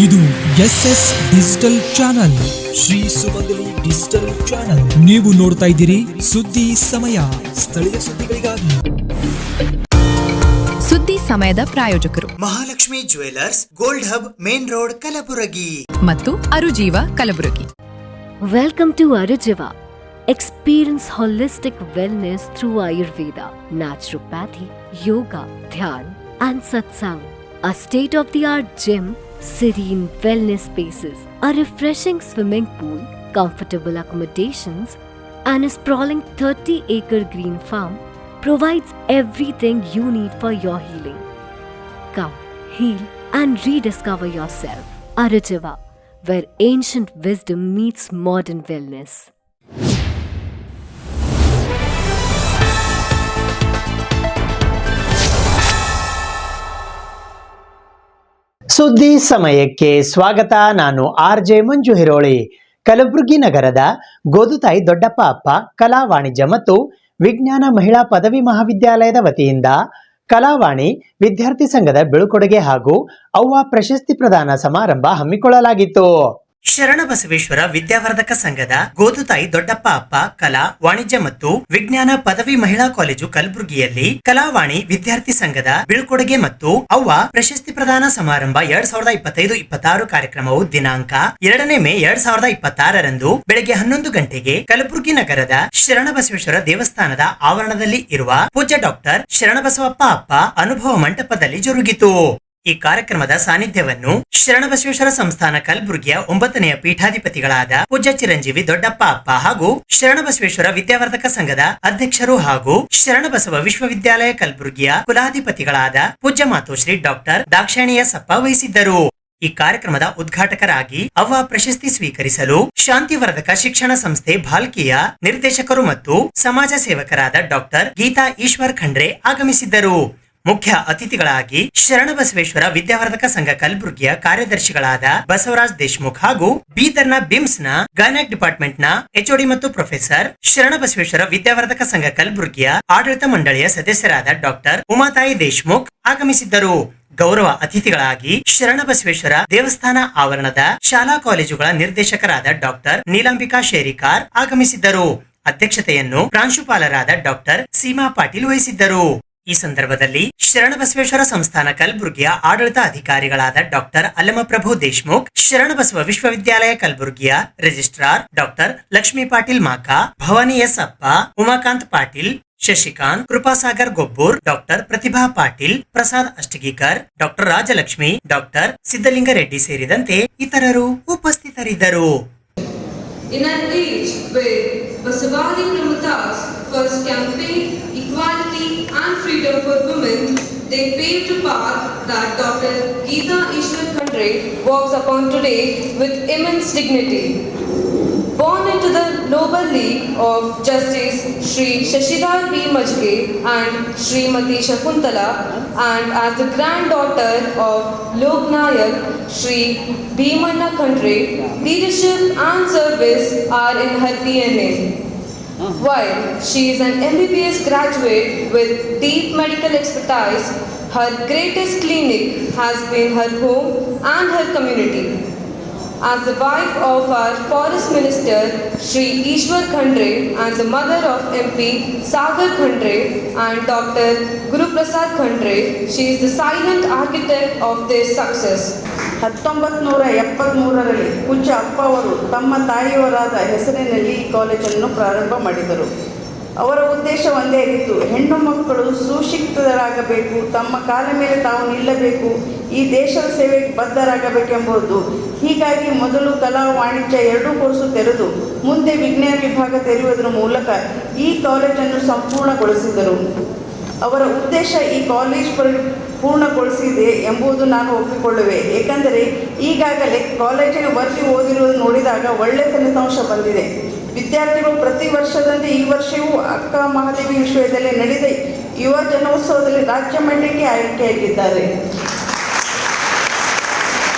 ಇದು SS digital channel, Shri ಸುಮಂಗಲಿ digital channel. ನೀವು ನೋಡ್ತಾ ಇದ್ದೀರಿ ಸುದ್ದಿ ಸಮಯ, ಸ್ಥಳೀಯ ಸುದ್ದಿಗಳಿಗಾಗಿ. ಸುದ್ದಿ ಸಮಯದ ಪ್ರಾಯೋಜಕರು Mahalakshmi jewellers, gold hub, main road, Kalaburagi ಮತ್ತು ಅರುಜೀವ Kalaburagi. Welcome to Arujiva. Experience holistic wellness through Ayurveda, naturopathy, yoga, dhyan and satsang. A state-of-the-art gym, serene wellness spaces, a refreshing swimming pool, comfortable accommodations and a sprawling 30-acre green farm provides everything you need for your healing. Come, heal and rediscover yourself. Arujiva, where ancient wisdom meets modern wellness. ಸುದ್ದಿ ಸಮಯಕ್ಕೆ ಸ್ವಾಗತ. ನಾನು RJ ಮಂಜು ಹಿರೋಳಿ. ಕಲಬುರಗಿ ನಗರದ ಗೋದುತಾಯಿ ದೊಡ್ಡಪ್ಪ ಅಪ್ಪ ಕಲಾ ವಾಣಿಜ್ಯ ಮತ್ತು ವಿಜ್ಞಾನ ಮಹಿಳಾ ಪದವಿ ಮಹಾವಿದ್ಯಾಲಯದ ವತಿಯಿಂದ ಕಲಾವಾಣಿ ವಿದ್ಯಾರ್ಥಿ ಸಂಘದ ಬೀಳ್ಕೊಡುಗೆ ಹಾಗೂ ಅವ್ವ ಪ್ರಶಸ್ತಿ ಪ್ರದಾನ ಸಮಾರಂಭ ಹಮ್ಮಿಕೊಳ್ಳಲಾಗಿತ್ತು. ಶರಣಬಸವೇಶ್ವರ ವಿದ್ಯಾವರ್ಧಕ ಸಂಘದ ಗೋದುತಾಯಿ ದೊಡ್ಡಪ್ಪ ಅಪ್ಪ ಕಲಾ ವಾಣಿಜ್ಯ ಮತ್ತು ವಿಜ್ಞಾನ ಪದವಿ ಮಹಿಳಾ ಕಾಲೇಜು ಕಲಬುರಗಿಯಲ್ಲಿ ಕಲಾವಾಣಿ ವಿದ್ಯಾರ್ಥಿ ಸಂಘದ ಬೀಳ್ಕೊಡುಗೆ ಮತ್ತು ಅವ್ವ ಪ್ರಶಸ್ತಿ ಪ್ರದಾನ ಸಮಾರಂಭ 2025-26 ಕಾರ್ಯಕ್ರಮವು ದಿನಾಂಕ 2 ಮೇ 2026 ಬೆಳಗ್ಗೆ 11 ಗಂಟೆಗೆ ಕಲಬುರಗಿ ನಗರದ ಶರಣಬಸವೇಶ್ವರ ದೇವಸ್ಥಾನದ ಆವರಣದಲ್ಲಿ ಇರುವ ಪೂಜ್ಯ ಡಾಕ್ಟರ್ ಶರಣಬಸವಪ್ಪ ಅಪ್ಪ ಅನುಭವ ಮಂಟಪದಲ್ಲಿ ಜರುಗಿತು. ಈ ಕಾರ್ಯಕ್ರಮದ ಸಾನ್ನಿಧ್ಯವನ್ನು ಶರಣಬಸವೇಶ್ವರ ಸಂಸ್ಥಾನ ಕಲಬುರಗಿಯ 9ನೇ ಪೀಠಾಧಿಪತಿಗಳಾದ ಪೂಜ್ಯ ಚಿರಂಜೀವಿ ದೊಡ್ಡಪ್ಪ ಅಪ್ಪ ಹಾಗೂ ಶರಣಬಸವೇಶ್ವರ ವಿದ್ಯಾವರ್ಧಕ ಸಂಘದ ಅಧ್ಯಕ್ಷರು ಹಾಗೂ ಶರಣಬಸವ ವಿಶ್ವವಿದ್ಯಾಲಯ ಕಲಬುರಗಿಯ ಕುಲಾಧಿಪತಿಗಳಾದ ಪೂಜ್ಯ ಮಾತೋಶ್ರೀ ಡಾಕ್ಟರ್ ದಾಕ್ಷಾಯಿಣಿಯ ಸಪ್ಪ ವಹಿಸಿದ್ದರು. ಈ ಕಾರ್ಯಕ್ರಮದ ಉದ್ಘಾಟಕರಾಗಿ ಅವ್ವ ಪ್ರಶಸ್ತಿ ಸ್ವೀಕರಿಸಲು ಶಾಂತಿವರ್ಧಕ ಶಿಕ್ಷಣ ಸಂಸ್ಥೆ ಭಾಲ್ಕಿಯ ನಿರ್ದೇಶಕರು ಮತ್ತು ಸಮಾಜ ಸೇವಕರಾದ ಡಾಕ್ಟರ್ ಗೀತಾ ಈಶ್ವರ್ ಖಂಡ್ರೆ ಆಗಮಿಸಿದ್ದರು. ಮುಖ್ಯ ಅತಿಥಿಗಳಾಗಿ ಶರಣಬಸವೇಶ್ವರ ವಿದ್ಯಾವರ್ಧಕ ಸಂಘ ಕಲಬುರಗಿಯ ಕಾರ್ಯದರ್ಶಿಗಳಾದ ಬಸವರಾಜ್ ದೇಶಮುಖ್ ಹಾಗೂ ಬೀದರ್ನ ಬಿಮ್ಸ್ ನ ಗೈನಕ್ ಡಿಪಾರ್ಟ್ಮೆಂಟ್ ನ HOD ಮತ್ತು ಪ್ರೊಫೆಸರ್, ಶರಣಬಸವೇಶ್ವರ ವಿದ್ಯಾವರ್ಧಕ ಸಂಘ ಕಲಬುರಗಿಯ ಆಡಳಿತ ಮಂಡಳಿಯ ಸದಸ್ಯರಾದ ಡಾಕ್ಟರ್ ಉಮಾತಾಯಿ ದೇಶಮುಖ್ ಆಗಮಿಸಿದ್ದರು. ಗೌರವ ಅತಿಥಿಗಳಾಗಿ ಶರಣಬಸವೇಶ್ವರ ದೇವಸ್ಥಾನ ಆವರಣದ ಶಾಲಾ ಕಾಲೇಜುಗಳ ನಿರ್ದೇಶಕರಾದ ಡಾಕ್ಟರ್ ನೀಲಾಂಬಿಕಾ ಶೇರಿಕಾರ್ ಆಗಮಿಸಿದ್ದರು. ಅಧ್ಯಕ್ಷತೆಯನ್ನು ಪ್ರಾಂಶುಪಾಲರಾದ ಡಾಕ್ಟರ್ ಸೀಮಾ ಪಾಟೀಲ್ ವಹಿಸಿದ್ದರು. ಈ ಸಂದರ್ಭದಲ್ಲಿ ಶರಣಬಸವೇಶ್ವರ ಸಂಸ್ಥಾನ ಕಲಬುರಗಿಯ ಆಡಳಿತ ಅಧಿಕಾರಿಗಳಾದ ಡಾಕ್ಟರ್ ಅಲ್ಲಮಪ್ರಭು ದೇಶಮುಖ್, ಶರಣಬಸವ ವಿಶ್ವವಿದ್ಯಾಲಯ ಕಲಬುರಗಿಯ registrar doctor Lakshmi Patil Maka, Bhavani S Appa, Umakant Patil, Shashikant, Krupasagar Gobbur, doctor Pratibha Patil, Prasad Ashtagikar, doctor Rajalakshmi, doctor Siddalinga Reddy ಸೇರಿದಂತೆ ಇತರರು ಉಪಸ್ಥಿತರಿದ್ದರು. In an age where Basavali Pramata's first campaign, equality and freedom for women, they paved a path that Dr. Geeta Ishwar Khandre walks upon today with immense dignity. Born into the noble league of Justice Shri Shashidhar B. Majge and Srimati Shakuntala, and as the granddaughter of Lok Nayak Shri Bhimanna Khandre, leadership and service are in her DNA. While she is an MBBS graduate with deep medical expertise, her greatest clinic has been her home and her community. As the wife of our Forest Minister Shri Ishwar Khandre and the mother of MP Sagar Khandre and Dr. Guru Prasad Khandre, she is the silent architect of their success. 1973ರಲ್ಲಿ ಪೂಜ್ಯ ಅಪ್ಪ ಅವರು ತಮ್ಮ ತಾಯಿಯವರಾದ ಹೆಸರಿನಲ್ಲಿ ಈ ಕಾಲೇಜನ್ನು ಪ್ರಾರಂಭ ಮಾಡಿದರು. ಅವರ ಉದ್ದೇಶ ಒಂದೇ ಆಗಿತ್ತು, ಹೆಣ್ಣು ಮಕ್ಕಳು ಸುಶಿಕ್ಷಿತರಾಗಬೇಕು, ತಮ್ಮ ಕಾಲ ಮೇಲೆ ತಾವು ನಿಲ್ಲಬೇಕು, ಈ ದೇಶದ ಸೇವೆಗೆ ಬದ್ಧರಾಗಬೇಕೆಂಬುದು. ಹೀಗಾಗಿ ಮೊದಲು ಕಲಾ ವಾಣಿಜ್ಯ ಎರಡೂ ಕೋರ್ಸು ತೆರೆದು ಮುಂದೆ ವಿಜ್ಞಾನ ವಿಭಾಗ ತೆರೆಯುವುದರ ಮೂಲಕ ಈ ಕಾಲೇಜನ್ನು ಸಂಪೂರ್ಣಗೊಳಿಸಿದರು. ಅವರ ಉದ್ದೇಶ ಈ ಕಾಲೇಜ್ ಪೂರ್ಣಗೊಳಿಸಿದೆ ಎಂಬುದು ನಾನು ಒಪ್ಪಿಕೊಳ್ಳುವೆ. ಏಕೆಂದರೆ ಈಗಾಗಲೇ ಕಾಲೇಜಿನ ವರದಿ ಓದಿರುವುದು ನೋಡಿದಾಗ ಒಳ್ಳೆಯ ಫಲಿತಾಂಶ ಬಂದಿದೆ. ವಿದ್ಯಾರ್ಥಿಗಳು ಪ್ರತಿ ವರ್ಷದಂತೆ ಈ ವರ್ಷವೂ ಅಕ್ಕ ಮಹಾದೇವಿ ವಿಶ್ವವಿದ್ಯಾಲಯ ನಡೆದ ಯುವ ಜನೋತ್ಸವದಲ್ಲಿ ರಾಜ್ಯ ಮಟ್ಟಕ್ಕೆ ಆಯ್ಕೆಯಾಗಿದ್ದಾರೆ.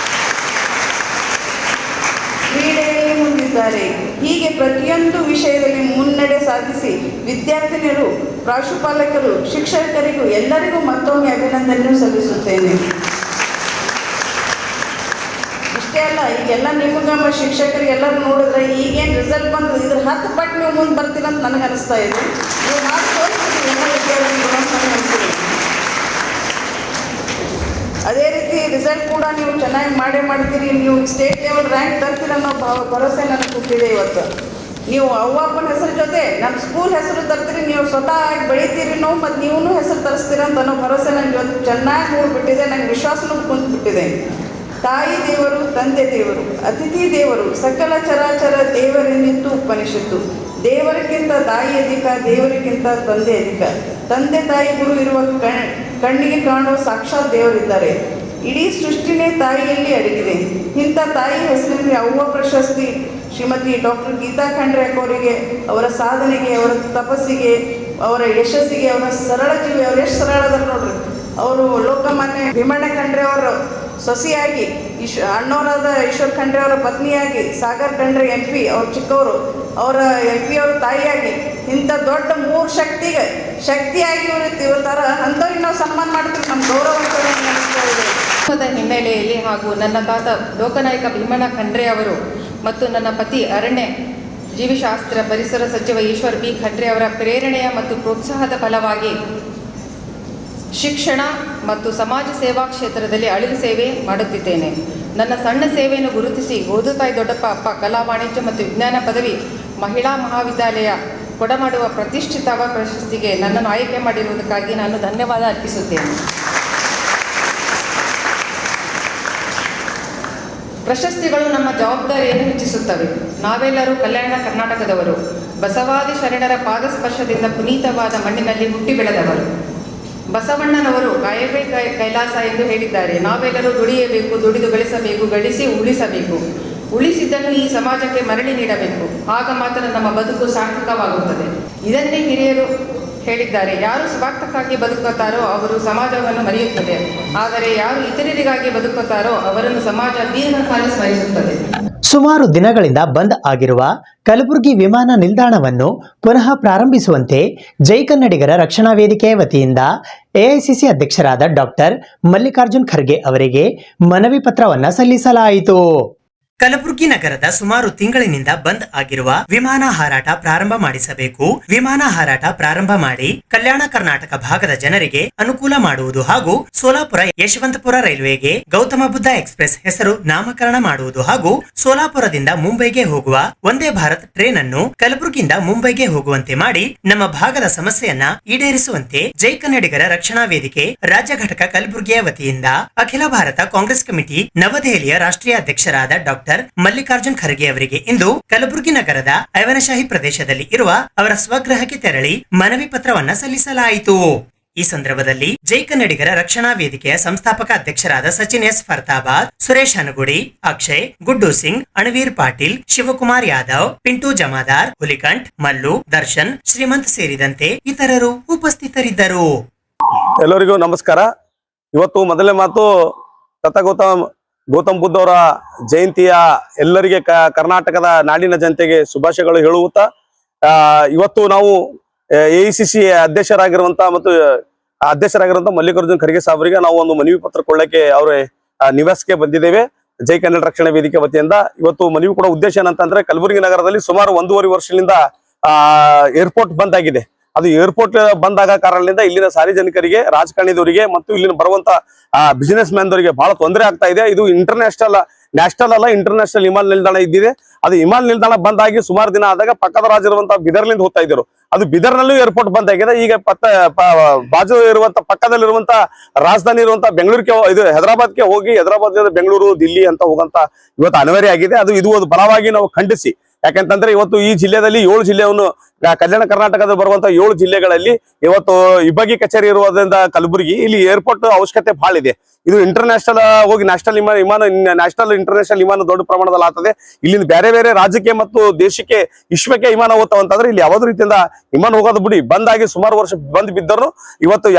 ಕ್ರೀಡೆಯಲ್ಲಿ ಮುಂದಿದ್ದಾರೆ. ಹೀಗೆ ಪ್ರತಿಯೊಂದು ವಿಷಯದಲ್ಲಿ ಮುನ್ನಡೆ ಸಾಧಿಸಿ ವಿದ್ಯಾರ್ಥಿನಿಯರು, ಪ್ರಾಂಶುಪಾಲಕರು, ಶಿಕ್ಷಕರಿಗೂ ಎಲ್ಲರಿಗೂ ಮತ್ತೊಮ್ಮೆ ಅಭಿನಂದನೆ ಸಲ್ಲಿಸುತ್ತೇನೆ. ಅಲ್ಲ, ಈಗೆಲ್ಲ ನಿಮ್ಗೆ ಶಿಕ್ಷಕರಿಗೆ ಎಲ್ಲರೂ ನೋಡಿದ್ರೆ ಈಗೇನು ರಿಸಲ್ಟ್ ಬಂದು ಇದ್ರ 10 ಪಟ್ಟು ನೀವು ಮುಂದೆ ಬರ್ತೀರ ಅಂತ ನನಗೆ ಅನಿಸ್ತಾ ಇದೆ. ನೀವು ಮಾಡಿ ತೋರಿಸ್ತೀರಿ ಎಲ್ಲ ವಿದ್ಯಾರ್ಥಿಗಳು ಅಂತ ನನಗೆ ಅನಿಸ್ತಿದೆ. ಅದೇ ರೀತಿ ರಿಸಲ್ಟ್ ಕೂಡ ನೀವು ಚೆನ್ನಾಗಿ ಮಾಡ್ತೀರಿ. ನೀವು ಸ್ಟೇಟ್ ಲೆವೆಲ್ ರ್ಯಾಂಕ್ ತರ್ತೀರ ಅನ್ನೋ ಭರವಸೆ ನನಗೆ ಕೊಟ್ಟಿದೆ. ಇವತ್ತು ನೀವು ಅವ್ವ ಅಪ್ಪನ ಹೆಸರು ಜೊತೆ ನಮ್ಮ ಸ್ಕೂಲ್ ಹೆಸರು ತರ್ತೀರಿ, ನೀವು ಸ್ವತಃ ಬೆಳಿತೀರಿ ನಾವು, ಮತ್ತು ನೀವು ಹೆಸರು ತರಿಸ್ತೀರ ಅಂತ ಅನ್ನೋ ಭರವಸೆ ನನಗೆ ಇವತ್ತು ಚೆನ್ನಾಗಿ ಮೂಡಿಬಿಟ್ಟಿದೆ. ನನಗೆ ವಿಶ್ವಾಸನೂ ಕುಂತ್ಬಿಟ್ಟಿದೆ. ತಾಯಿ ದೇವರು, ತಂದೆ ದೇವರು, ಅತಿಥಿ ದೇವರು, ಸಕಲ ಚರಾಚರ ದೇವರೆಂದಿತ್ತು ಉಪನಿಷತ್ತು. ದೇವರಿಗಿಂತ ತಾಯಿ ಅಧಿಕ, ದೇವರಿಗಿಂತ ತಂದೆ ಅಧಿಕ. ತಂದೆ ತಾಯಿ ಗುರು ಇರುವ ಕಣ್ಣಿಗೆ ಕಾಣುವ ಸಾಕ್ಷಾತ್ ದೇವರಿದ್ದಾರೆ. ಇಡೀ ಸೃಷ್ಟಿನೇ ತಾಯಿಯಲ್ಲಿ ಅಡಗಿದೆ. ಇಂಥ ತಾಯಿ ಹೆಸರಿನಲ್ಲಿ ಅವ್ವ ಪ್ರಶಸ್ತಿ ಶ್ರೀಮತಿ ಡಾಕ್ಟರ್ ಗೀತಾ ಖಂಡ್ರೆ ಅವರಿಗೆ, ಅವರ ಸಾಧನೆಗೆ, ಅವರ ತಪಸ್ಸಿಗೆ, ಅವರ ಯಶಸ್ಸಿಗೆ, ಅವರ ಸರಳ ಜೀವಿ, ಅವ್ರು ಎಷ್ಟು ಸರಳ ಅದಾರ ನೋಡ್ರಿ. ಅವರು ಲೋಕಮಾನ್ಯ ಭೀಮಣ್ಣ ಖಂಡ್ರೆ ಅವರ ಸೊಸೆಯಾಗಿ, ಅಣ್ಣವರಾದ ಈಶ್ವರ್ ಖಂಡ್ರೆ ಅವರ ಪತ್ನಿಯಾಗಿ, ಸಾಗರ್ ಖಂಡ್ರೆ MP ಅವ್ರ ಚಿಕ್ಕವರು, ಅವರ MP ಅವ್ರ ತಾಯಿಯಾಗಿ, ಇಂಥ ದೊಡ್ಡ 3 ಶಕ್ತಿಯಾಗಿ ಇವತ್ತಾರ ಅಂಥವ್ರಿಗೆ ನಾವು ಸನ್ಮಾನ ಮಾಡ್ತೀವಿ. ನಮ್ಮ ಗೌರವ ನಡೆಸ್ತಾ ಇದೆ. ಹಿನ್ನೆಲೆಯಲ್ಲಿ ಹಾಗೂ ನನ್ನ ತಾತ ಲೋಕನಾಯಕ ಭೀಮಣ್ಣ ಖಂಡ್ರೆ ಅವರು ಮತ್ತು ನನ್ನ ಪತಿ ಅರಣ್ಯ ಜೀವಿಶಾಸ್ತ್ರ ಪರಿಸರ ಸಚಿವ ಈಶ್ವರ್ B ಖಂಡ್ರೆ ಅವರ ಪ್ರೇರಣೆಯ ಮತ್ತು ಪ್ರೋತ್ಸಾಹದ ಫಲವಾಗಿ ಶಿಕ್ಷಣ ಮತ್ತು ಸಮಾಜ ಸೇವಾ ಕ್ಷೇತ್ರದಲ್ಲಿ ಅಳಿಲು ಸೇವೆ ಮಾಡುತ್ತಿದ್ದೇನೆ. ನನ್ನ ಸಣ್ಣ ಸೇವೆಯನ್ನು ಗುರುತಿಸಿ ಗೋದುತಾಯಿ ದೊಡ್ಡಪ್ಪ ಅಪ್ಪ ಕಲಾ ವಾಣಿಜ್ಯ ಮತ್ತು ವಿಜ್ಞಾನ ಪದವಿ ಮಹಿಳಾ ಮಹಾವಿದ್ಯಾಲಯ ಕೊಡಮಾಡುವ ಪ್ರತಿಷ್ಠಿತ ಪ್ರಶಸ್ತಿಗೆ ನನ್ನನ್ನು ಆಯ್ಕೆ ಮಾಡಿರುವುದಕ್ಕಾಗಿ ನಾನು ಧನ್ಯವಾದ ಅರ್ಪಿಸುತ್ತೇನೆ. ಪ್ರಶಸ್ತಿಗಳು ನಮ್ಮ ಜವಾಬ್ದಾರಿಯನ್ನು ಹೆಚ್ಚಿಸುತ್ತವೆ. ನಾವೆಲ್ಲರೂ ಕಲ್ಯಾಣ ಕರ್ನಾಟಕದವರು, ಬಸವಾದಿ ಶರಣರ ಪಾದಸ್ಪರ್ಶದಿಂದ ಪುನೀತವಾದ ಮಣ್ಣಿನಲ್ಲಿ ಹುಟ್ಟಿ ಬೆಳೆದವರು. ಬಸವಣ್ಣನವರು ಕಾಯವೇ ಕೈಲಾಸ ಎಂದು ಹೇಳಿದ್ದಾರೆ. ನಾವೆಲ್ಲರೂ ದುಡಿಯಬೇಕು, ದುಡಿದು ಗಳಿಸಬೇಕು, ಗಳಿಸಿ ಉಳಿಸಬೇಕು. ಉಳಿಸಿದ್ದನ್ನು ಈ ಸಮಾಜಕ್ಕೆ ಮರಳಿ ನೀಡಬೇಕು. ಆಗ ಮಾತ್ರ ನಮ್ಮ ಬದುಕು ಸಾರ್ಥಕವಾಗುತ್ತದೆ. ಇದನ್ನೇ ಹಿರಿಯರು ಹೇಳಿದ್ದಾರೆ. ಯಾರು ಸ್ವಾರ್ಥಕ್ಕಾಗಿ ಬದುಕುತ್ತಾರೋ ಅವರು ಸಮಾಜವನ್ನು ಮರೆಯುತ್ತದೆ, ಆದರೆ ಯಾರು ಇತರರಿಗಾಗಿ ಬದುಕುತ್ತಾರೋ ಅವರನ್ನು ಸಮಾಜ ದೀರ್ಘಕಾಲ ಸ್ಮರಿಸುತ್ತದೆ. ಸುಮಾರು ದಿನಗಳಿಂದ ಬಂದ್ ಆಗಿರುವ ಕಲಬುರಗಿ ವಿಮಾನ ನಿಲ್ದಾಣವನ್ನು ಪುನಃ ಪ್ರಾರಂಭಿಸುವಂತೆ ಜೈ ಕನ್ನಡಿಗರ ರಕ್ಷಣಾ ವೇದಿಕೆ ವತಿಯಿಂದ ಎಐಸಿಸಿ ಅಧ್ಯಕ್ಷರಾದ ಡಾಕ್ಟರ್ ಮಲ್ಲಿಕಾರ್ಜುನ್ ಖರ್ಗೆ ಅವರಿಗೆ ಮನವಿ ಪತ್ರವನ್ನು ಸಲ್ಲಿಸಲಾಯಿತು. ಕಲಬುರಗಿ ನಗರದ ಸುಮಾರು ತಿಂಗಳಿನಿಂದ ಬಂದ್ ಆಗಿರುವ ವಿಮಾನ ಹಾರಾಟ ಪ್ರಾರಂಭ ಮಾಡಿಸಬೇಕು. ವಿಮಾನ ಹಾರಾಟ ಪ್ರಾರಂಭ ಮಾಡಿ ಕಲ್ಯಾಣ ಕರ್ನಾಟಕ ಭಾಗದ ಜನರಿಗೆ ಅನುಕೂಲ ಮಾಡುವುದು ಹಾಗೂ ಸೋಲಾಪುರ ಯಶವಂತಪುರ ರೈಲ್ವೆಗೆ ಗೌತಮ ಬುದ್ಧ ಎಕ್ಸ್ಪ್ರೆಸ್ ಹೆಸರು ನಾಮಕರಣ ಮಾಡುವುದು ಹಾಗೂ ಸೋಲಾಪುರದಿಂದ ಮುಂಬೈಗೆ ಹೋಗುವ ಒಂದೇ ಭಾರತ್ ಟ್ರೈನ್ ಅನ್ನು ಕಲಬುರಗಿಯಿಂದ ಮುಂಬೈಗೆ ಹೋಗುವಂತೆ ಮಾಡಿ ನಮ್ಮ ಭಾಗದ ಸಮಸ್ಯೆಯನ್ನ ಈಡೇರಿಸುವಂತೆ ಜೈ ಕನ್ನಡಿಗರ ರಕ್ಷಣಾ ವೇದಿಕೆ ರಾಜ್ಯ ಘಟಕ ಕಲಬುರಗಿಯ ವತಿಯಿಂದ ಅಖಿಲ ಭಾರತ ಕಾಂಗ್ರೆಸ್ ಕಮಿಟಿ ನವದೆಹಲಿಯ ರಾಷ್ಟ್ರೀಯ ಅಧ್ಯಕ್ಷರಾದ ಡಾಕ್ಟರ್ ಮಲ್ಲಿಕಾರ್ಜುನ್ ಖರ್ಗೆ ಅವರಿಗೆ ಇಂದು ಕಲಬುರಗಿ ನಗರದ ಐವನಶಾಹಿ ಪ್ರದೇಶದಲ್ಲಿ ಇರುವ ಅವರ ಸ್ವಗೃಹಕ್ಕೆ ತೆರಳಿ ಮನವಿ ಪತ್ರವನ್ನ ಸಲ್ಲಿಸಲಾಯಿತು. ಈ ಸಂದರ್ಭದಲ್ಲಿ ಜೈ ಕನ್ನಡಿಗರ ರಕ್ಷಣಾ ವೇದಿಕೆಯ ಸಂಸ್ಥಾಪಕ ಅಧ್ಯಕ್ಷರಾದ ಸಚಿನ್ ಎಸ್ ಫರ್ತಾಬಾದ್, ಸುರೇಶ್ ಹನಗುಡಿ, ಅಕ್ಷಯ್, ಗುಡ್ಡು ಸಿಂಗ್, ಅಣವೀರ್ ಪಾಟೀಲ್, ಶಿವಕುಮಾರ್ ಯಾದವ್, ಪಿಂಟು ಜಮಾದಾರ್, ಹುಲಿಕಂಠ್, ಮಲ್ಲು, ದರ್ಶನ್, ಶ್ರೀಮಂತ್ ಸೇರಿದಂತೆ ಇತರರು ಉಪಸ್ಥಿತರಿದ್ದರು. ಎಲ್ಲರಿಗೂ ನಮಸ್ಕಾರ. ಇವತ್ತು ಮೊದಲನೇ ಮಾತು ಗೌತಮ್ ಬುದ್ಧ ಅವರ ಜಯಂತಿಯ ಎಲ್ಲರಿಗೆ ಕರ್ನಾಟಕದ ನಾಡಿನ ಜನತೆಗೆ ಶುಭಾಶಯಗಳು ಹೇಳುತ್ತಾ, ಇವತ್ತು ನಾವು ಎಐಸಿಸಿ ಅಧ್ಯಕ್ಷರಾಗಿರುವಂತ ಮಲ್ಲಿಕಾರ್ಜುನ್ ಖರ್ಗೆ ಸಾಹೇಬರಿಗೆ ನಾವು ಒಂದು ಮನವಿ ಪತ್ರ ಕೊಳ್ಳಕ್ಕೆ ಅವರ ನಿವಾಸಕ್ಕೆ ಬಂದಿದ್ದೇವೆ. ಜೈ ಕನ್ನಡ ರಕ್ಷಣಾ ವೇದಿಕೆ ವತಿಯಿಂದ ಇವತ್ತು ಮನವಿ ಕೊಡೋ ಉದ್ದೇಶ ಏನಂತಂದ್ರೆ, ಕಲಬುರಗಿ ನಗರದಲ್ಲಿ ಸುಮಾರು 1.5 ವರ್ಷದಿಂದ ಏರ್ಪೋರ್ಟ್ ಬಂದ್ ಆಗಿದೆ. ಅದು ಏರ್ಪೋರ್ಟ್ ಬಂದ್ ಆಗ ಕಾರಣದಿಂದ ಇಲ್ಲಿನ ಸಾರ್ವಜನಿಕರಿಗೆ, ರಾಜಕಾರಣಿದವರಿಗೆ ಮತ್ತು ಇಲ್ಲಿನ ಬರುವಂತ ಬಿಸಿನೆಸ್ ಮ್ಯಾನ್ ದವರಿಗೆ ಬಹಳ ತೊಂದರೆ ಆಗ್ತಾ ಇದೆ. ಇದು ನ್ಯಾಷನಲ್ ಅಲ್ಲ, ಇಂಟರ್ನ್ಯಾಷನಲ್ ವಿಮಾನ ನಿಲ್ದಾಣ ಇದ್ದಿದೆ. ಅದು ವಿಮಾನ ನಿಲ್ದಾಣ ಬಂದ್ ಆಗಿ ಸುಮಾರು ದಿನ ಆದಾಗ ಪಕ್ಕದ ರಾಜ್ಯ ಇರುವಂತಹ ಬಿದರ್ಲಿಂದ ಹೋಗ್ತಾ ಇದ್ರು. ಅದು ಬಿದರ್ನಲ್ಲೂ ಏರ್ಪೋರ್ಟ್ ಬಂದ್ ಆಗಿದೆ. ಈಗ ಬಾಜು ಇರುವಂತ ಪಕ್ಕದಲ್ಲಿರುವಂತ ರಾಜಧಾನಿ ಇರುವಂತ ಬೆಂಗಳೂರಿಗೆ, ಇದು ಹೈದರಾಬಾದ್ಗೆ ಹೋಗಿ ಹೈದರಾಬಾದ್ ಬೆಂಗಳೂರು, ದಿಲ್ಲಿ ಅಂತ ಹೋಗಂತ ಇವತ್ತು ಅನಿವಾರ್ಯ ಆಗಿದೆ. ಇದು ಒಂದು ಬಲವಾಗಿ ನಾವು ಖಂಡಿಸಿ, ಯಾಕಂತಂದ್ರೆ ಇವತ್ತು ಈ ಜಿಲ್ಲೆಯಲ್ಲಿ 7 ಜಿಲ್ಲೆಯನ್ನು, ಕಲ್ಯಾಣ ಕರ್ನಾಟಕದಲ್ಲಿ ಬರುವಂತ 7 ಜಿಲ್ಲೆಗಳಲ್ಲಿ ಇವತ್ತು ವಿಭಾಗೀಯ ಕಚೇರಿ ಇರುವುದರಿಂದ ಕಲಬುರಗಿ ಇಲ್ಲಿ ಏರ್ಪೋರ್ಟ್ ಅವಶ್ಯಕತೆ ಬಹಳ ಇದೆ. ಇದು ಇಂಟರ್ನ್ಯಾಷನಲ್ ಹೋಗಿ ನ್ಯಾಷನಲ್ ಇಂಟರ್ನ್ಯಾಷನಲ್ ವಿಮಾನ ದೊಡ್ಡ ಪ್ರಮಾಣದಲ್ಲಿ ಆಗ್ತದೆ. ಇಲ್ಲಿಂದ ಬೇರೆ ಬೇರೆ ರಾಜ್ಯಕ್ಕೆ ಮತ್ತು ದೇಶಕ್ಕೆ, ವಿಶ್ವಕ್ಕೆ ವಿಮಾನ ಹೋಗ್ತಾವಂತಂದ್ರೆ ಇಲ್ಲಿ ಯಾವುದೇ ರೀತಿಯಿಂದ ವಿಮಾನ ಹೋಗೋದು ಬಿಡಿ, ಬಂದಾಗಿ ಸುಮಾರು ವರ್ಷ ಬಂದ್ ಬಿದ್ದರು.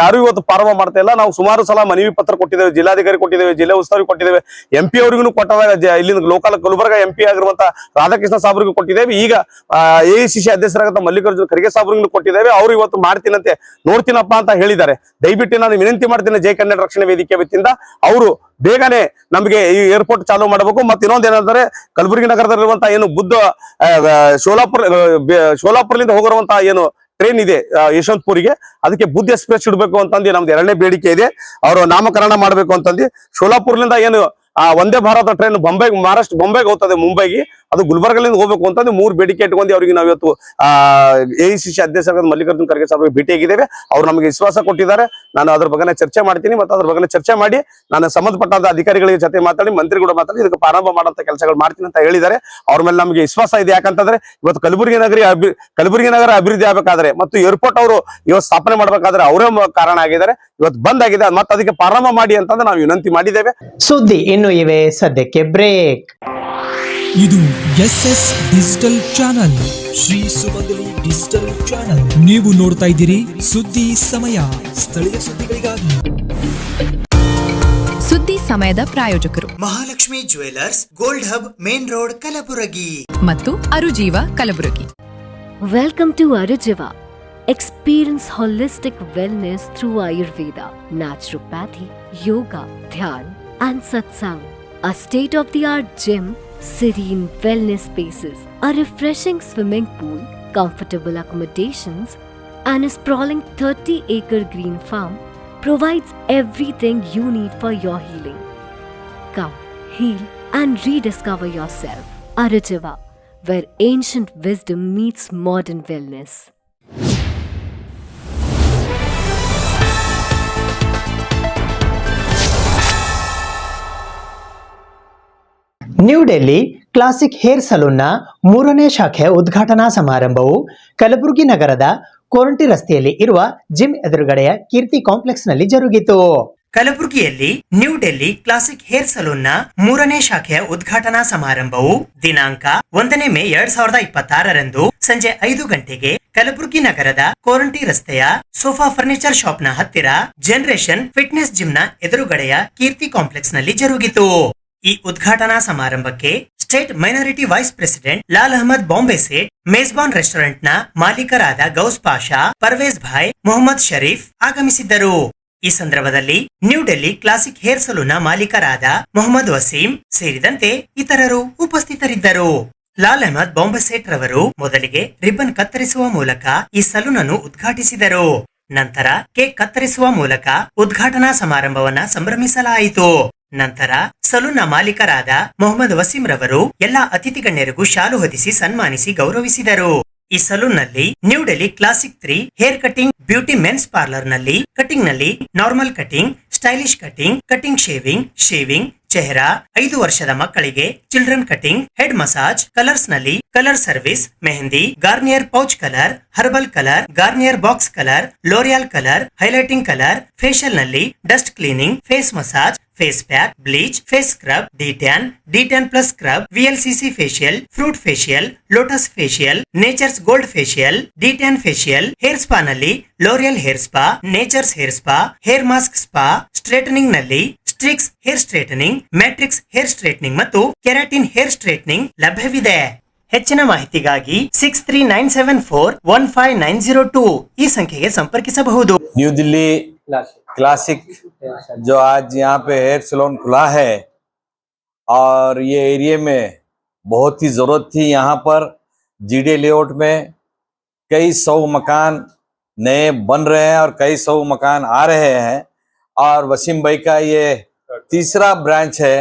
ಯಾರು ಇವತ್ತು ಪ್ರಾರಂಭ ಮಾಡ್ತಾ ಇಲ್ಲ. ನಾವು ಸುಮಾರು ಸಲ ಮನವಿ ಪತ್ರ ಕೊಟ್ಟಿದ್ದೇವೆ, ಜಿಲ್ಲಾಧಿಕಾರಿ ಕೊಟ್ಟಿದ್ದೇವೆ, ಜಿಲ್ಲಾ ಉಸ್ತುವಾರಿ ಕೊಟ್ಟಿದ್ದೇವೆ, MP ಅವರಿಗೂ ಕೊಟ್ಟಾಗ ಇಲ್ಲಿಂದ ಲೋಕಲ್ ಗುಲ್ಬರ್ಗ MP ಆಗಿರುವಂತ ರಾಧಾಕೃಷ್ಣ ಸಾಬ್ರಿಗೂ ಕೊಟ್ಟಿದ್ದೇವೆ. ಈಗ ಎಐಸಿಸಿ ಅಧ್ಯಕ್ಷರಾಗಂತ ಮಲ್ಲಿಕಾರ್ಜುನ್ ಖರ್ಗೆ ಸಾಬ್ರಿಗೂ ಕೊಟ್ಟಿದ್ದೇವೆ. ಅವರು ಇವತ್ತು ಮಾಡ್ತೀನಂತೆ, ನೋಡ್ತೀನಪ್ಪ ಅಂತ ಹೇಳಿದ್ದಾರೆ. ದಯವಿಟ್ಟು ನಾನು ವಿನಂತಿ ಮಾಡ್ತೇನೆ ಜೈ ಕನ್ನಡ ರಕ್ಷಣಾ ವೇದಿಕೆ ವತಿಯಿಂದ ಅವರು ಬೇಗನೆ ನಮಗೆ ಈ ಏರ್ಪೋರ್ಟ್ ಚಾಲೂ ಮಾಡಬೇಕು. ಮತ್ತೆ ಇನ್ನೊಂದು ಏನಂದ್ರೆ ಕಲಬುರಗಿ ನಗರದಲ್ಲಿರುವಂತಹ ಏನು ಬುದ್ಧ ಶೋಲಾಪುರದಿಂದ ಹೋಗಿರುವಂತಹ ಏನು ಟ್ರೈನ್ ಇದೆ ಯಶವಂತಪುರಿಗೆ, ಅದಕ್ಕೆ ಬುದ್ಧ ಎಕ್ಸ್ಪ್ರೆಸ್ ಇಡಬೇಕು ಅಂತಂದು ನಮ್ದು 2ನೇ ಬೇಡಿಕೆ ಇದೆ. ಅವರು ನಾಮಕರಣ ಮಾಡಬೇಕು ಅಂತಂದು. ಶೋಲಾಪುರ್ಲಿಂದ ಏನು ವಂದೇ ಭಾರತ ಟ್ರೈನ್ ಮಹಾರಾಷ್ಟ್ರ ಬೊಂಬೆಗೆ ಹೋಗ್ತದೆ, ಮುಂಬೈಗೆ, ಅದು ಗುಲ್ಬರ್ಗಲಿಂದ ಹೋಗ್ಬೇಕು ಅಂತಂದು 3 ಬೇಡಿಕೆ ಇಟ್ಕೊಂಡು ಅವರಿಗೆ ನಾವು ಇವತ್ತು AICC ಅಧ್ಯಕ್ಷರಾದ ಮಲ್ಲಿಕಾರ್ಜುನ್ ಖರ್ಗೆ ಸಾಹೇಬ್ರಿಗೆ ಭೇಟಿಯಾಗಿದ್ದೇವೆ. ಅವ್ರು ನಮಗೆ ವಿಶ್ವಾಸ ಕೊಟ್ಟಿದ್ದಾರೆ. ನಾನು ಅದ್ರ ಬಗ್ಗೆ ಚರ್ಚೆ ಮಾಡ್ತೀನಿ, ಮತ್ತು ಅದ್ರ ಬಗ್ಗೆ ಚರ್ಚೆ ಮಾಡಿ ನಾನು ಸಂಬಂಧಪಟ್ಟ ಅಧಿಕಾರಿಗಳ ಜೊತೆ ಮಾತಾಡಿ, ಮಂತ್ರಿಗಳು ಮಾತಾಡಿ ಇದಕ್ಕೆ ಪ್ರಾರಂಭ ಮಾಡುವಂತ ಕೆಲಸಗಳು ಮಾಡ್ತೀನಿ ಅಂತ ಹೇಳಿದ್ದಾರೆ. ಅವ್ರ ಮೇಲೆ ನಮಗೆ ವಿಶ್ವಾಸ ಇದೆ. ಯಾಕಂತಂದ್ರೆ ಇವತ್ತು ಕಲಬುರಗಿ ನಗರ ಅಭಿವೃದ್ಧಿ ಆಗಬೇಕಾದ್ರೆ ಮತ್ತು ಏರ್ಪೋರ್ಟ್ ಅವರು ಇವತ್ತು ಸ್ಥಾಪನೆ ಮಾಡಬೇಕಾದ್ರೆ ಅವರೇ ಕಾರಣ ಆಗಿದ್ದಾರೆ. ಇವತ್ತು ಬಂದ್ ಆಗಿದೆ, ಮತ್ತೆ ಅದಕ್ಕೆ ಪ್ರಾರಂಭ ಮಾಡಿ ಅಂತಂದ್ರೆ ನಾವು ವಿನಂತಿ ಮಾಡಿದ್ದೇವೆ. ಸುದ್ದಿ ಇನ್ನು ಇವೆ, ಸದ್ಯಕ್ಕೆ ಬ್ರೇಕ್. ಇದು SS ಡಿಜಿಟಲ್ ಚಾನಲ್, ಶ್ರೀ ಸುಮಂಗಲಿ ಡಿಜಿಟಲ್ ಚಾನಲ್. ನೀವು ನೋಡ್ತಾ ಇದ್ದೀರಿ ಸುದ್ದಿ ಸಮಯ, ಸ್ಥಳೀಯ ಸುದ್ದಿಗಳಿಗಾಗಿ. ಸುದ್ದಿ ಸಮಯದ ಪ್ರಾಯೋಜಕರು Mahalakshmi jewellers, gold hub, main road, Kalaburagi ಮತ್ತು ಅರುಜೀವ Kalaburagi. Welcome to Arujiva. Experience holistic wellness through Ayurveda, naturopathy, yoga, dhyan, and satsang. A state-of-the-art gym, serene wellness spaces, a refreshing swimming pool, comfortable accommodations, and a sprawling 30-acre green farm provides everything you need for your healing. Come, heal, and rediscover yourself. Arujiva, where ancient wisdom meets modern wellness. New Delhi classic hair ಸಲೂನ್ನ 3ನೇ ಶಾಖೆ ಉದ್ಘಾಟನಾ ಸಮಾರಂಭವು ಕಲಬುರಗಿ ನಗರದ ಕೋರಂಟಿ ರಸ್ತೆಯಲ್ಲಿ ಇರುವ gym ಎದುರುಗಡೆಯ ಕೀರ್ತಿ complex ನಲ್ಲಿ ಜರುಗಿತು. ಕಲಬುರಗಿಯಲ್ಲಿ ನ್ಯೂ ಡೆಲ್ಲಿ ಕ್ಲಾಸಿಕ್ ಹೇರ್ ಸಲೂನ್ನ 3ನೇ ಶಾಖೆಯ ಉದ್ಘಾಟನಾ ಸಮಾರಂಭವು ದಿನಾಂಕ 1 ಮೇ 2026 ಸಂಜೆ 5 ಗಂಟೆಗೆ ಕಲಬುರಗಿ ನಗರದ ಕೋರಂಟಿ ರಸ್ತೆಯ ಸೋಫಾ ಫರ್ನಿಚರ್ ಶಾಪ್ ನ ಹತ್ತಿರ ಜನರೇಷನ್ ಫಿಟ್ನೆಸ್ ಜಿಮ್ ನ ಎದುರುಗಡೆಯ ಕೀರ್ತಿ ಕಾಂಪ್ಲೆಕ್ಸ್ ನಲ್ಲಿ ಜರುಗಿತು. ಈ ಉದ್ಘಾಟನಾ ಸಮಾರಂಭಕ್ಕೆ state minority vice president Lal Ahmad Bombay Seth, Mezban restaurant ನ ಮಾಲೀಕರಾದ ಗೌಸ್ ಪಾಷಾ, ಪರ್ವೇಜ್ ಭಾಯ್, ಮೊಹಮ್ಮದ್ ಶರೀಫ್ ಆಗಮಿಸಿದ್ದರು. ಈ ಸಂದರ್ಭದಲ್ಲಿ New Delhi classic hair salon ನ ಮಾಲೀಕರಾದ ಮೊಹಮ್ಮದ್ ವಸೀಂ ಸೇರಿದಂತೆ ಇತರರು ಉಪಸ್ಥಿತರಿದ್ದರು. ಲಾಲ್ ಅಹಮದ್ ಬಾಂಬೆ ಸೇಠ್ ರವರು ಮೊದಲಿಗೆ ರಿಬ್ಬನ್ ಕತ್ತರಿಸುವ ಮೂಲಕ ಈ ಸಲೂನ್ ಅನ್ನು ಉದ್ಘಾಟಿಸಿದರು. ನಂತರ ಕೇಕ್ ಕತ್ತರಿಸುವ ಮೂಲಕ ಉದ್ಘಾಟನಾ ಸಮಾರಂಭವನ್ನ ಸಂಭ್ರಮಿಸಲಾಯಿತು. ನಂತರ ಸಲೂನ್ ನ ಮಾಲೀಕರಾದ ಮೊಹಮ್ಮದ್ ವಸೀಂ ರವರು ಎಲ್ಲಾ ಅತಿಥಿ ಗಣ್ಯರಿಗೂ ಶಾಲು ಹೊದಿಸಿ ಸನ್ಮಾನಿಸಿ ಗೌರವಿಸಿದರು. ಈ ಸಲೂನ್ ನಲ್ಲಿ New Delhi classic 3 hair cutting beauty men's parlour ನಲ್ಲಿ ಕಟಿಂಗ್ ನಲ್ಲಿ normal cutting, stylish cutting, cutting shaving, ಚೆಹರಾ, 5 ವರ್ಷದ ಮಕ್ಕಳಿಗೆ children cutting, head massage, colours ನಲ್ಲಿ colour service, mehndi, Garnier pouch colour, herbal colour, Garnier box colour, L'Oreal colour, highlighting colour, facial ನಲ್ಲಿ dust cleaning, face massage, face pack, bleach, face scrub, ಡಿ10 plus scrub, VLCC facial, fruit facial, lotus facial, nature's gold facial, ಡಿ10 facial, hair spa ನಲ್ಲಿ L'Oreal hair spa, nature's hair spa, hair mask spa, straightening ನಲ್ಲಿ Streax hair straightening, Matrix hair straightening ಮತ್ತು keratin hair ಸ್ಟ್ರೇಟನಿಂಗ್ ಲಭ್ಯವಿದೆ. ಹೆಚ್ಚಿನ ಮಾಹಿತಿಗಾಗಿ 6397415902 ಈ ಸಂಖ್ಯೆಗೆ ಸಂಪರ್ಕಿಸಬಹುದು. New Delhi classic जो आज यहाँ पे हेयर सैलून खुला है और ये एरिया में बहुत ही ज़रूरत थी. यहाँ पर GD लेआउट में कई 100 मकान नए बन रहे हैं और कई 100 मकान आ रहे हैं और वसीम भाई का ये तीसरा ब्रांच है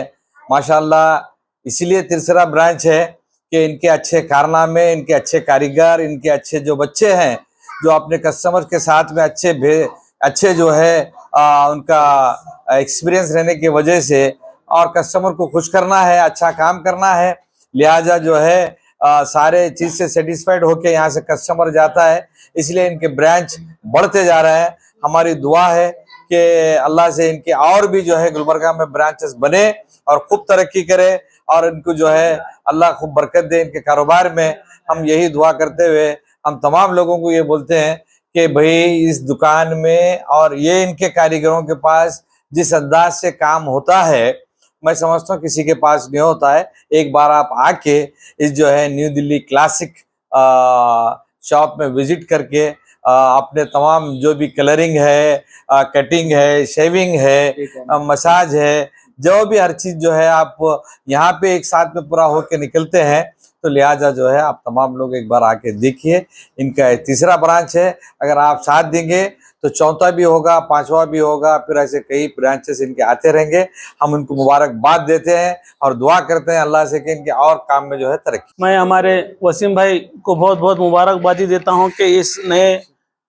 माशाल्लाह. इसीलिए तीसरा ब्रांच है कि इनके अच्छे कारनामे, इनके अच्छे कारीगर, इनके अच्छे जो बच्चे हैं जो अपने कस्टमर के साथ में अच्छे जो है उनका एक्सपीरियंस रहने की वजह से और कस्टमर को खुश करना है, अच्छा काम करना है, लिहाजा जो है सारे चीज़ से सेटिस्फाइड होके यहाँ से कस्टमर जाता है. इसलिए इनके ब्रांच बढ़ते जा रहे हैं. हमारी दुआ है कि अल्लाह से इनके और भी जो है गुलबर्गा में ब्रांचेस बने और खूब तरक्की करे और इनको जो है अल्लाह खूब बरकत दे इनके कारोबार में. हम यही दुआ करते हुए हम तमाम लोगों को ये बोलते हैं कि भाई इस दुकान में और ये इनके कारीगरों के पास जिस अंदाज से काम होता है मैं समझता हूँ किसी के पास नहीं होता है. एक बार आप आके इस जो है न्यू दिल्ली क्लासिक शॉप में विजिट करके अपने तमाम जो भी कलरिंग है, कटिंग है, शेविंग है, मसाज है, जो भी हर चीज जो है आप यहाँ पे एक साथ में पूरा होके निकलते हैं। तो लिहाजा जो है आप तमाम लोग एक बार आके देखिए। इनका ये तीसरा ब्रांच है, अगर आप साथ देंगे तो चौथा भी होगा, पांचवा भी होगा, फिर ऐसे कई ब्रांचेस इनके आते रहेंगे। हम उनको मुबारकबाद देते हैं और दुआ करते हैं अल्लाह से कि इनके और काम में जो है तरक्की। मैं हमारे वसीम भाई को बहुत बहुत मुबारकबादी देता हूं कि इस नए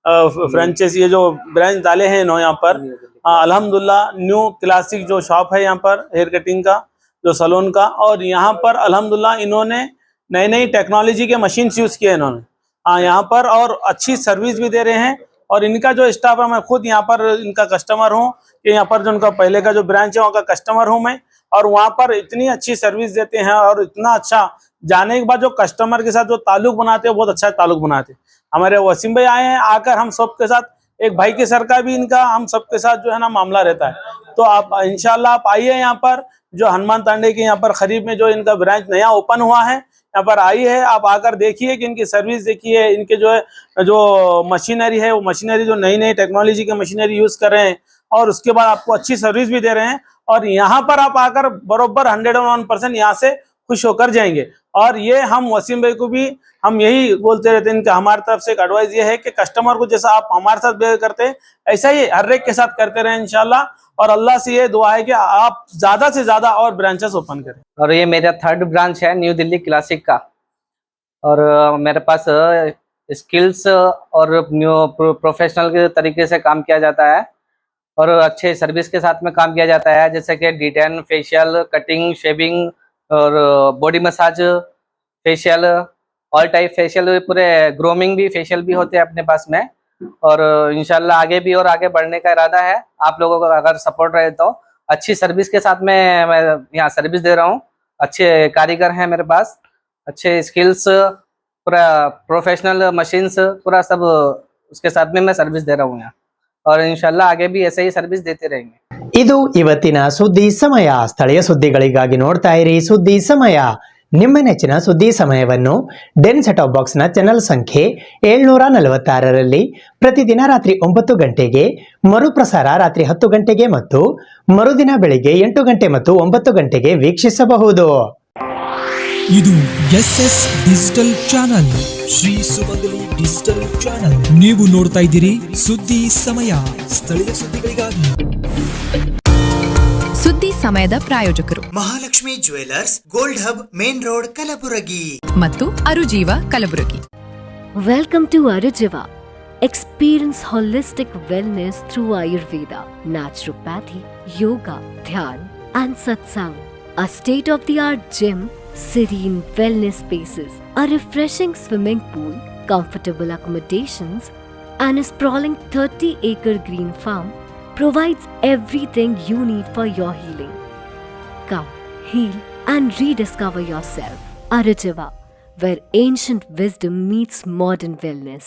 फ्रेंचाइज ये जो ब्रांच डाले हैं इन्होंने यहाँ पर अल्हम्दुलिल्लाह न्यू क्लासिक जो शॉप है यहाँ पर हेयर कटिंग का जो सैलून का, और यहाँ पर अल्हम्दुलिल्लाह इन्होंने नई नई टेक्नोलॉजी के मशीन्स यूज़ किए इन्होंने यहाँ पर, और अच्छी सर्विस भी दे रहे हैं। और इनका जो स्टाफ है, मैं खुद यहाँ पर इनका कस्टमर हूँ कि यहाँ पर जो उनका पहले का जो ब्रांच है वहाँ का कस्टमर हूँ मैं, और वहाँ पर इतनी अच्छी सर्विस देते हैं और इतना अच्छा जाने के बाद जो कस्टमर के साथ जो ताल्लुक बनाते हैं बहुत अच्छा ताल्लुक बनाते हैं। हमारे वसीम भाई आए हैं, आकर हम सबके साथ एक भाई के सर का भी इनका हम सबके साथ जो है ना मामला रहता है। तो आप इंशाल्लाह आप आइए यहाँ पर, जो हनुमान तांडे के यहाँ पर खरीब में जो इनका ब्रांच नया ओपन हुआ है, यहाँ पर आई है, आप आकर देखिए कि इनकी सर्विस देखिए, इनके जो है जो मशीनरी है वो मशीनरी जो नई नई टेक्नोलॉजी की मशीनरी यूज कर रहे हैं, और उसके बाद आपको अच्छी सर्विस भी दे रहे हैं। और यहाँ पर आप आकर बरोबर 101% यहाँ से खुश होकर जाएंगे। और ये हम वसीम भाई को भी हम यही बोलते रहते हैं, इनका हमारी तरफ से एक एडवाइस ये है कि कस्टमर को जैसा आप हमारे साथ बिहेव करते हैं ऐसा ही हर एक के साथ करते रहें इंशाल्लाह। और अल्लाह से ये दुआ है कि आप ज्यादा से ज्यादा और ब्रांचेस ओपन करें। और ये मेरा 3rd ब्रांच है न्यू दिल्ली क्लासिक का, और मेरे पास स्किल्स और न्यू प्रोफेशनल के तरीके से काम किया जाता है और अच्छे सर्विस के साथ में काम किया जाता है, जैसे कि डिटेन, फेशियल, कटिंग, शेविंग और body massage, facial, all type facial, पूरे ग्रूमिंग भी, फेशियल भी होते हैं अपने पास में। और इंशाल्लाह आगे भी और आगे बढ़ने का इरादा है। आप लोगों का अगर सपोर्ट रहे तो अच्छी सर्विस के साथ में मैं यहाँ सर्विस दे रहा हूँ। अच्छे कारीगर हैं मेरे पास, अच्छे स्किल्स, पूरा प्रोफेशनल मशीन्स, पूरा सब उसके साथ में मैं सर्विस दे रहा हूँ यहाँ, और इंशाल्लाह आगे भी ऐसे ही सर्विस देते रहेंगे। ಇದು ಇವತ್ತಿನ ಸುದ್ದಿ ಸಮಯ. ಸ್ಥಳೀಯ ಸುದ್ದಿಗಳಿಗಾಗಿ ನೋಡ್ತಾ ಇರಿ ಸುದ್ದಿ ಸಮಯ. ನಿಮ್ಮ ನೆಚ್ಚಿನ ಸುದ್ದಿ ಸಮಯವನ್ನು ಡೆನ್ ಸೆಟಾಪ್ ಬಾಕ್ಸ್ನ ಚಾನೆಲ್ ಸಂಖ್ಯೆ 746ರಲ್ಲಿ ಪ್ರತಿದಿನ ರಾತ್ರಿ 9 ಗಂಟೆಗೆ, ಮರುಪ್ರಸಾರ ರಾತ್ರಿ 10 ಗಂಟೆಗೆ ಮತ್ತು ಮರುದಿನ ಬೆಳಿಗ್ಗೆ 8 ಗಂಟೆ ಮತ್ತು 9 ಗಂಟೆಗೆ ವೀಕ್ಷಿಸಬಹುದು. ಇದು SS ಡಿಜಿಟಲ್ ಚಾನಲ್, ಶ್ರೀ ಸುಮಂಗಲಿ ಡಿಜಿಟಲ್ ಚಾನಲ್. ನೀವು ನೋಡ್ತಾ ಇದ್ದೀರಿ ಸುದ್ದಿ ಸಮಯ, ಸ್ಥಳೀಯ ಸುದ್ದಿಗಳಿಗಾಗಿ. ಸುದ್ದಿ ಸಮಯದ ಪ್ರಾಯೋಜಕರು Mahalakshmi jewellers, gold hub, main road, Kalaburagi ಮತ್ತು ಅರುಜೀವ Kalaburagi. Welcome to Arujiva. Experience holistic wellness through Ayurveda, naturopathy, yoga, dhyan, and satsang. A state-of-the-art gym, serene wellness spaces, a refreshing swimming pool, comfortable accommodations, and a sprawling 30-acre green farm provides everything you need for your healing. Come, heal, and rediscover yourself. Arujiva, where ancient wisdom meets modern wellness.